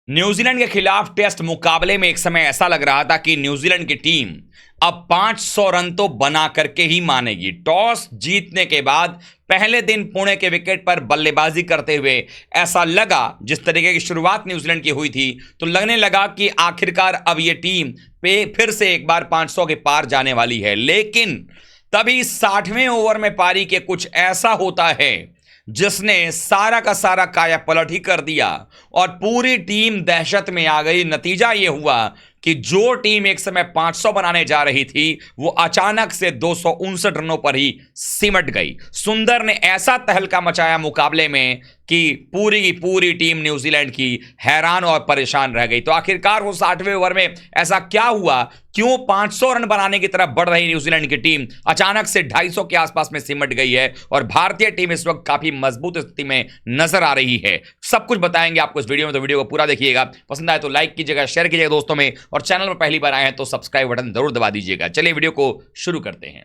New Zealand के खिलाफ test मुकाबले में एक समय ऐसा लग रहा था कि न्यूजीलैंड की टीम अब 500 रन तो बना करके ही मानेगी। टॉस जीतने के बाद पहले दिन पुणे के विकेट पर बल्लेबाजी करते हुए ऐसा लगा, जिस तरीके की शुरुआत न्यूजीलैंड की हुई थी, तो लगने लगा कि आखिरकार अब ये टीम पे फिर से एक बार 500 के पार जाने वाली है। लेकिन तभी 60वें ओवर में पारी के कुछ ऐसा होता है जिसने सारा का सारा काया पलट ही कर दिया और पूरी टीम दहशत में आ गई। नतीजा यह हुआ कि जो टीम एक समय 500 बनाने जा रही थी वो अचानक से 259 रनों पर ही सिमट गई। सुंदर ने ऐसा तहलका मचाया मुकाबले में कि पूरी की पूरी टीम न्यूजीलैंड की हैरान और परेशान रह गई। तो आखिरकार वो 60वें ओवर में ऐसा क्या हुआ, क्यों 500 रन बनाने की तरफ बढ़ रही न्यूजीलैंड की टीम अचानक से 250 के आसपास में सिमट गई है और भारतीय टीम इस वक्त काफी मजबूत स्थिति में नजर आ रही है। सब कुछ बताएंगे आपको इस वीडियो में, तो वीडियो को पूरा देखिएगा। पसंद आए तो लाइक कीजिएगा, शेयर कीजिएगा दोस्तों में, और चैनल पर पहली बार आए हैं तो सब्सक्राइब बटन जरूर दबा दीजिएगा। चलिए वीडियो को शुरू करते हैं।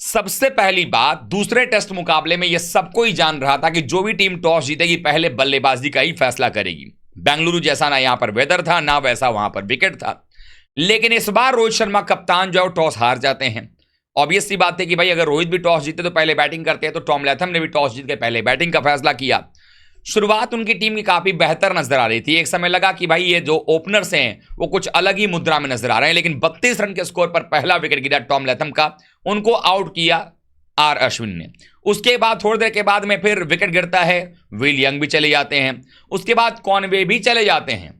सबसे पहली बात, दूसरे टेस्ट मुकाबले में यह सबको ही जान रहा था कि जो भी टीम टॉस जीतेगी पहले बल्लेबाजी का ही फैसला करेगी। बेंगलुरु जैसा ना यहां पर वेदर था, ना वैसा वहां पर विकेट था। लेकिन इस बार रोहित शर्मा कप्तान जो टॉस हार जाते हैं। ऑब्वियस सी बात है कि भाई अगर रोहित भी टॉस जीते तो पहले बैटिंग करते हैं, तो टॉम लैथम ने भी टॉस जीत के पहले बैटिंग का फैसला किया। शुरुआत उनकी टीम की काफी बेहतर नजर आ रही थी। एक समय लगा कि भाई ये जो ओपनर्स हैं वो कुछ अलग ही मुद्रा में नजर आ रहे हैं, लेकिन 32 रन के स्कोर पर पहला विकेट गिरा टॉम लैथम का। उनको आउट किया आर अश्विन ने। उसके बाद थोड़ी देर के बाद में फिर विकेट गिरता है, विल यंग भी चले जाते हैं, उसके बाद कॉनवे भी चले जाते हैं।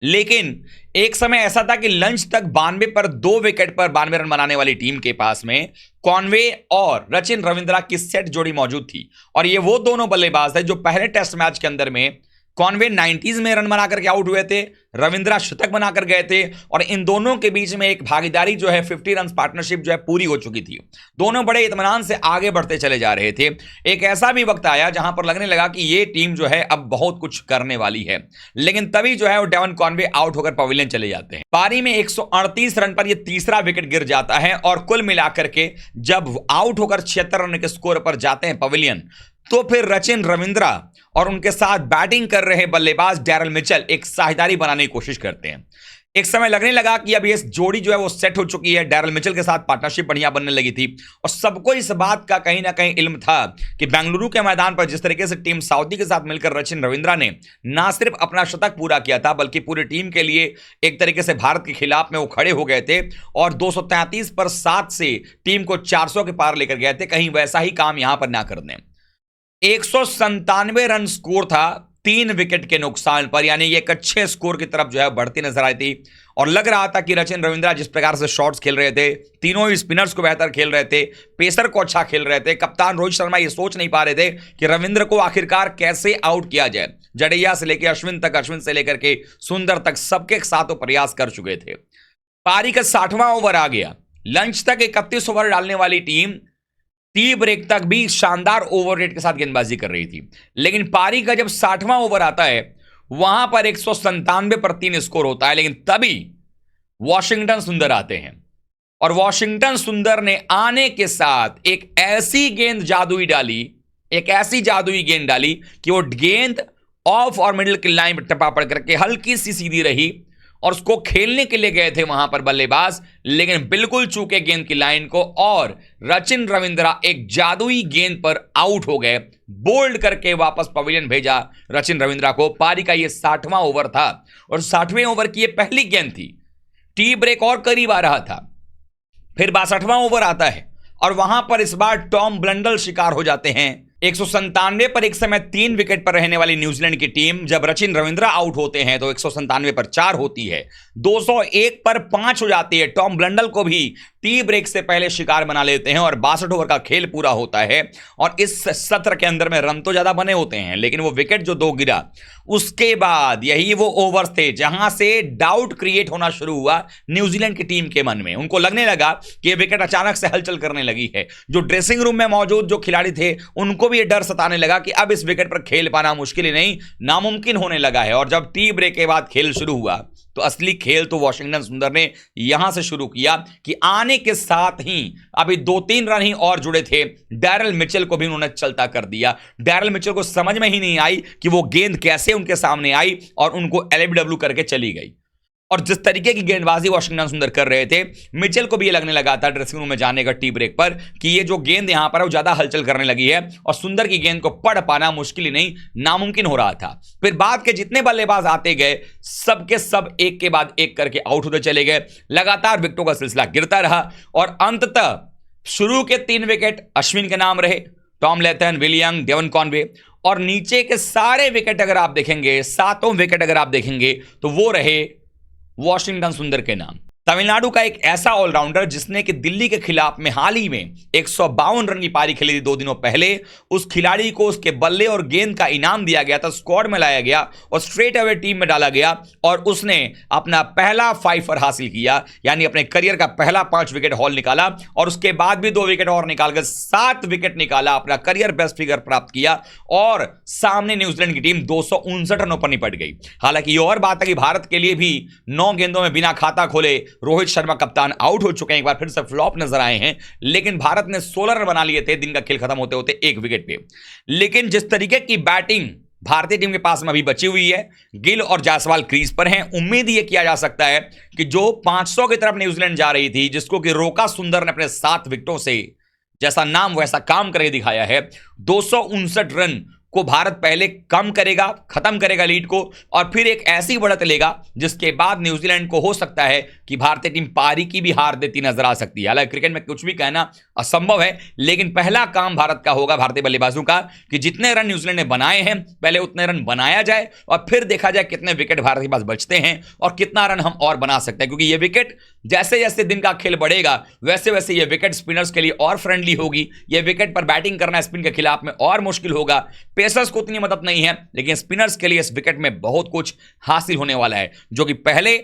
लेकिन एक समय ऐसा था कि लंच तक 92 पर 2 विकेट पर 92 रन बनाने वाली टीम के पास में कॉनवे और रचिन रविंद्रा की सेट जोड़ी मौजूद थी। और ये वो दोनों बल्लेबाज थे जो पहले टेस्ट मैच के अंदर में कॉनवे 90s में रन बनाकर के आउट हुए थे, रविंद्रा शतक बनाकर गए थे, और इन दोनों के बीच में एक भागीदारी जो है 50 रन पार्टनरशिप जो है पूरी हो चुकी थी। दोनों बड़े इत्मीनान से आगे बढ़ते चले जा रहे थे। एक ऐसा भी वक्त आया जहां पर लगने लगा कि ये टीम जो है अब बहुत कुछ करने वाली है, लेकिन तभी जो है वो डेवन कॉनवे आउट होकर पवेलियन चले जाते हैं। पारी में 138 रन पर यह तीसरा विकेट गिर जाता है और कुल मिलाकर के जब आउट होकर 76 रन के स्कोर पर जाते हैं पवेलियन, तो फिर रचिन रविंद्रा और उनके साथ बैटिंग कर रहे बल्लेबाज डैरल मिचेल एक साझेदारी बनाने की कोशिश करते हैं। एक समय लगने लगा कि अब ये जोड़ी जो है वो सेट हो चुकी है, डैरल मिचेल के साथ पार्टनरशिप बढ़िया बनने लगी थी, और सबको इस बात का कहीं ना कहीं इल्म था कि बेंगलुरु के मैदान पर जिस तरीके से टीम साउदी के साथ मिलकर रचिन रविंद्रा ने ना सिर्फ अपना शतक पूरा किया था, बल्कि पूरी टीम के लिए एक तरीके से भारत के खिलाफ में वो खड़े हो गए थे और 233 पर 7 से टीम को 400 के पार लेकर गए थे। कहीं वैसा ही काम यहां पर ना कर दें। 197 रन स्कोर था 3 विकेट के नुकसान पर, यानी ये एक अच्छे स्कोर की तरफ जो है बढ़ती नजर आई थी। और लग रहा था कि रचिन रविंद्रा जिस प्रकार से शॉट्स खेल रहे थे, तीनों ही स्पिनर्स को बेहतर खेल रहे थे, पेसर को अच्छा खेल रहे थे, कप्तान रोहित शर्मा ये सोच नहीं पा रहे थे कि रविंद्र को आखिरकार कैसे आउट किया जाए। जडेजा से लेकर अश्विन तक, अश्विन से लेकर के सुंदर तक सबके साथ प्रयास कर चुके थे। पारी का 60वां ओवर आ गया। लंच तक 31 ओवर डालने वाली टीम टी ब्रेक तक भी शानदार ओवर रेट के साथ गेंदबाजी कर रही थी, लेकिन पारी का जब 60वां ओवर आता है वहां पर 197 पर 3 स्कोर होता है। लेकिन तभी वॉशिंगटन सुंदर आते हैं और वॉशिंगटन सुंदर ने आने के साथ एक ऐसी गेंद जादुई डाली, एक ऐसी जादुई गेंद डाली कि वो गेंद ऑफ और मिडिल की लाइन पर टपा पड़ करके हल्की सी सीधी रही, और उसको खेलने के लिए गए थे वहां पर बल्लेबाज, लेकिन बिल्कुल चूके गेंद की लाइन को, और रचिन रविंद्रा एक जादुई गेंद पर आउट हो गए। बोल्ड करके वापस पवेलियन भेजा रचिन रविंद्रा को। पारी का यह 60वां ओवर था और 60वें ओवर की यह पहली गेंद थी। टी ब्रेक और करीब आ रहा था। फिर 62वां ओवर आता है और वहां पर इस बार टॉम ब्लंडल शिकार हो जाते हैं। 197 पर एक समय 3 विकेट पर रहने वाली न्यूजीलैंड की टीम जब रचिन रविंद्रा आउट होते हैं तो 197 पर 4 होती है, 201 पर 5 हो जाती है। टॉम ब्लंडल को भी टी ब्रेक से पहले शिकार बना लेते हैं और 62 ओवर का खेल पूरा होता है। और इस सत्र के अंदर में रन तो ज्यादा बने होते हैं, लेकिन वो विकेट जो 2 गिरा, उसके बाद यही वो ओवर्स थे जहां से डाउट क्रिएट होना शुरू हुआ न्यूजीलैंड की टीम के मन में। उनको लगने लगा कि ये विकेट अचानक से हलचल करने लगी है। जो ड्रेसिंग रूम में मौजूद जो खिलाड़ी थे उनको भी ये डर सताने लगा कि अब इस विकेट पर खेल पाना मुश्किल ही नहीं, नामुमकिन होने लगा है। और जब टी ब्रेक के बाद खेल शुरू हुआ तो असली खेल तो वाशिंगटन सुंदर ने यहां से शुरू किया कि आने के साथ ही अभी 2-3 रन ही और जुड़े थे, डैरल मिचेल को भी उन्होंने चलता कर दिया। डैरल मिचेल को समझ में ही नहीं आई कि वो गेंद कैसे उनके सामने आई और उनको एलबीडब्ल्यू करके चली गई। और जिस तरीके की गेंदबाजी वाशिंगटन सुंदर कर रहे थे, मिचेल को भी ये लगने लगा था ड्रेसिंग रूम में जाने का टी ब्रेक पर कि ये जो गेंद यहां पर है वो ज्यादा हलचल करने लगी है और सुंदर की गेंद को पढ़ पाना मुश्किल ही नहीं नामुमकिन हो रहा था। फिर बाद के जितने बल्लेबाज आते गए सबके सब एक के बाद एक करके आउट होते चले गए, लगातार विकेटों का सिलसिला गिरता रहा और अंततः शुरू के 3 विकेट अश्विन के नाम रहे, टॉम लेथन, विल यंग, डेवन कॉनवे, और नीचे के सारे विकेट अगर आप देखेंगे, 7 विकेट अगर आप देखेंगे तो वो रहे वाशिंगटन सुंदर के नाम। तमिलनाडु का एक ऐसा ऑलराउंडर जिसने कि दिल्ली के खिलाफ में हाल ही में 152 रन की पारी खेली थी 2 दिनों पहले, उस खिलाड़ी को उसके बल्ले और गेंद का इनाम दिया गया था, स्क्वाड में लाया गया और स्ट्रेट अवे टीम में डाला गया और उसने अपना पहला 5 हासिल किया, यानी अपने करियर का पहला 5 विकेट हॉल निकाला और उसके बाद भी 2 विकेट और निकालकर 7 विकेट निकाला, अपना करियर बेस्ट फिगर प्राप्त किया और सामने न्यूजीलैंड की टीम 259 रनों पर निपट गई। हालांकि ये और बात है कि भारत के लिए भी 9 गेंदों में बिना खाता खोले रोहित शर्मा कप्तान आउट हो चुके हैं, एक बार फिर से फ्लॉप नजर आए हैं, लेकिन भारत ने 16 रन बना लिए थे दिन का खेल खत्म होते होते 1 विकेट पे। लेकिन जिस तरीके की बैटिंग भारतीय टीम के पास में अभी बची हुई है, गिल और जायसवाल क्रीज पर हैं, उम्मीद यह किया जा सकता है कि जो 500 की तरफ न्यूजीलैंड जा रही थी, जिसको कि रोका सुंदर ने अपने 7 विकेटों से, जैसा नाम वैसा काम करके दिखाया है, 259 रन को भारत पहले कम करेगा, खत्म करेगा लीड को और फिर एक ऐसी बढ़त लेगा जिसके बाद न्यूजीलैंड को हो सकता है कि भारतीय टीम पारी की भी हार देती नजर आ सकती है। हालांकि क्रिकेट में कुछ भी कहना असंभव है, लेकिन पहला काम भारत का होगा, भारतीय बल्लेबाजों का, कि जितने रन न्यूजीलैंड ने बनाए हैं पहले उतने रन बनाया जाए और फिर देखा जाए कितने विकेट भारत के पास बचते हैं और कितना रन हम और बना सकते हैं, क्योंकि ये विकेट जैसे जैसे दिन का खेल बढ़ेगा वैसे वैसे ये विकेट स्पिनर्स के लिए और फ्रेंडली होगी। ये विकेट पर बैटिंग करना स्पिन के खिलाफ में और मुश्किल होगा। पेसर्स को उतनी मदद नहीं है, लेकिन स्पिनर्स के लिए इस विकेट में बहुत कुछ हासिल होने वाला है, जो कि पहले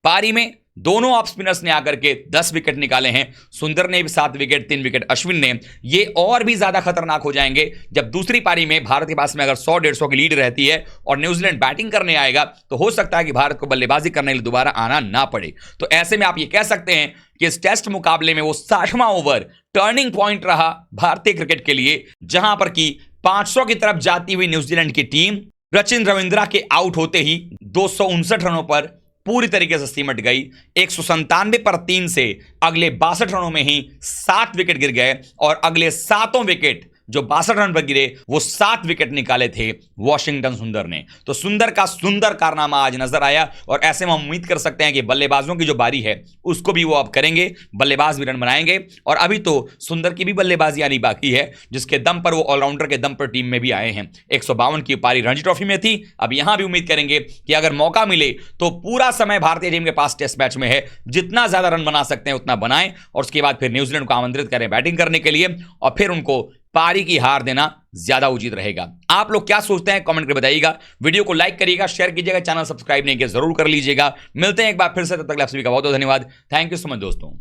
पारी में दोनों ऑफ स्पिनर्स ने आकर के 10 विकेट निकाले हैं, सुंदर ने भी 7 विकेट, 3 विकेट अश्विन ने। ये और भी ज्यादा खतरनाक हो जाएंगे जब दूसरी पारी में भारत के पास में अगर 100-150 की लीड रहती है और न्यूजीलैंड बैटिंग करने आएगा तो हो सकता है कि भारत को बल्लेबाजी करने के लिए दोबारा आना ना पड़े। तो ऐसे में आप ये कह सकते हैं कि इस टेस्ट मुकाबले में वो 60वां ओवर टर्निंग पॉइंट रहा भारतीय क्रिकेट के लिए, जहां पर कि 500 की तरफ जाती हुई न्यूजीलैंड की टीम सचिन रविंद्रा के आउट होते ही 259 रनों पर पूरी तरीके से सिमट गई। 197 पर 3 से अगले 62 रनों में ही 7 विकेट गिर गए और अगले 7 विकेट जो 62 रन पर गिरे वो 7 विकेट निकाले थे वाशिंगटन सुंदर ने। तो सुंदर का सुंदर कारनामा आज नजर आया और ऐसे में हम उम्मीद कर सकते हैं कि बल्लेबाजों की जो बारी है उसको भी वो अब करेंगे, बल्लेबाज भी रन बनाएंगे। और अभी तो सुंदर की भी बल्लेबाजी आनी बाकी है, जिसके दम पर वो ऑलराउंडर के दम पर टीम में भी आए हैं। 152 की पारी रणजी ट्रॉफी में थी, अब यहां भी उम्मीद करेंगे कि अगर मौका मिले तो पूरा समय भारतीय टीम के पास टेस्ट मैच में है, जितना ज्यादा रन बना सकते हैं उतना बनाएं और उसके बाद फिर न्यूजीलैंड को आमंत्रित करें बैटिंग करने के लिए और फिर उनको पारी की हार देना ज्यादा उचित रहेगा। आप लोग क्या सोचते हैं कमेंट करके बताइएगा। वीडियो को लाइक करिएगा, शेयर कीजिएगा, चैनल सब्सक्राइब नहीं किया जरूर कर लीजिएगा। मिलते हैं एक बार फिर से, तब तक आप सभी का बहुत बहुत धन्यवाद। थैंक यू सो मच दोस्तों।